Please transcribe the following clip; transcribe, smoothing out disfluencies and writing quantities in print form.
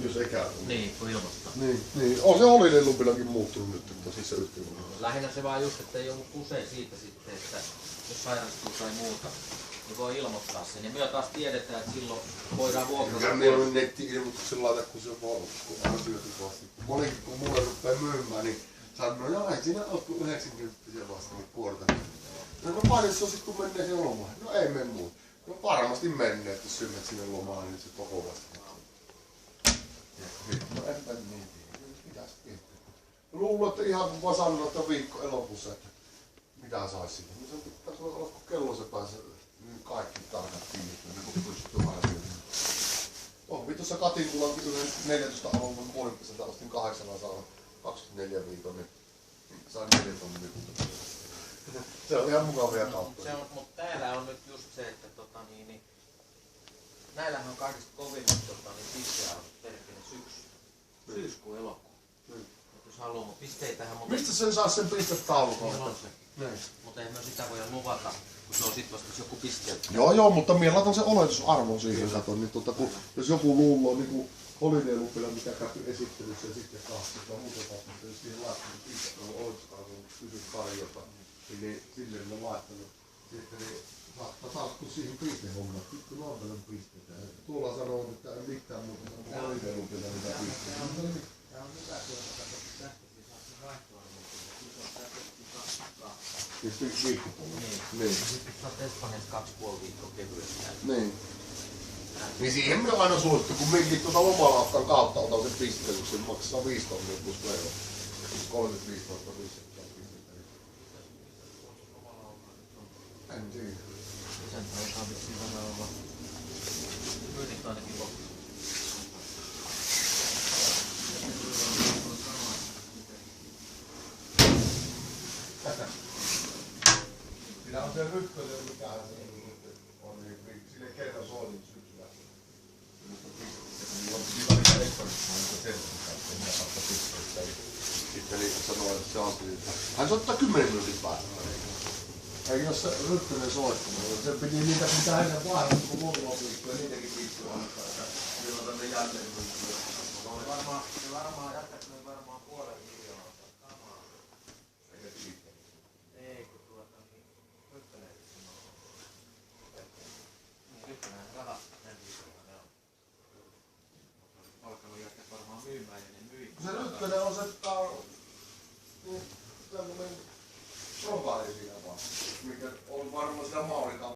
jos ei käy. Niin, kun ilmoittaa. Niin. On se Holiday Lupillakin muuttunut nyt tosissa yhteydessä. Lähinnä se vaan just, että ei ollut usein siitä sitten, että jos sairastuu tai muuta, niin voi ilmoittaa sen. Ja me taas tiedetään, että silloin voidaan vuokrata. Mikä meillä on netti-ilmoituksen laita, kun se on vaan asioitu. Monikin kun mulle rupeaa myymään, niin sanoo, joo, ei siinä ole kuin 90 vasta niin kuorta. No paljon se on sit kun menee sen lomaan. No ei mene muuta. No varmasti menee, että jos symmät sinne lomaan, niin se koko vasta. No enpä niin tiedä. Mitäs tietää? Luulen, että ihan kun vaan sanoo, että viikko elokuussa, että mitä sais siitä. No se pitäisi olla, kun kello se pääsee niin kaikki tarkat kiinni, niin kun pystyy arvioimaan. On tuossa Katinkulankin yhden 14 alun puolipiseltä ostin 824 viikon, niin sain 4 tonnia. Se on ihan mukavia kauppoja. Mutta täällä on nyt just se, että näillähän on kaikista kovimmat pistearvot perkele syyskuun elokuu. Jos haluaa, mutta pisteitähän... Mistä sen saa sen pistetaulukon? Niin on se. Mutta eihän me sitä voida luvata, kun se on sit vasta joku pisteet. Joo, mutta minä laitan sen oletusarvon siihen katon, niin kun, jos joku luuloo niin Holiday Lupilla, mikä käyty esittelyssä ja sitten kahta muuta, jos siihen laittanut pisteet oletusarvon kysyn tarjota, niin silleen on laittanut. Sitten niin saattaa kun siihen pistehommaan, pikku noin pisteitä. Tuolla sanoo, että ei mitään muuta kuin Holiday Lupilla mitä pisteitä. Tämä on hyvä, kun tästä siis saa sen vaihtoarvon, kun se on tämä testi 2. Ja sitten viikkopuolella. Niin. Sitten sä oot Espanjassa 2,5 viikkoa kevyesti. Niin. Niin siihen minä aina suosittu, kun minkin lomalaukan kautta otan sen pisteen, kun se maksaa 5 tonnia plus vero. 35 000 pistettä. En tiedä. Sen aikaa vissiin vähän olla. Myytit ainakin loppuun. Siinä on se ykkönen, mikähän se on, niin sille kerran soitin syksyllä. Mutta siitä mitä Espanjassa on se selvästi, että minä saattaa pisteitä. Sitten sanoi, että se on siitä. Hän soittaa 10 minuutin päästä. Eikä jos se ykkönen soittanut, se piti niitä pitää ennen vaihdosta, kun muutama viikko ja niitäkin viikkoja antaa, että milloin tänne jälleen viikkoja. Se varmaan jättäisi varmaan puolen miljoonaa kamaa. Eikä siitä. Ei, kun ykkönen ykkönen rahat viikolla ne on. Alkanut jättää varmaan myymään ja ne myi. Se ykkönen on se, että on semmoinen provaali siinä vaan, mikä on varmaan sitä Maurikan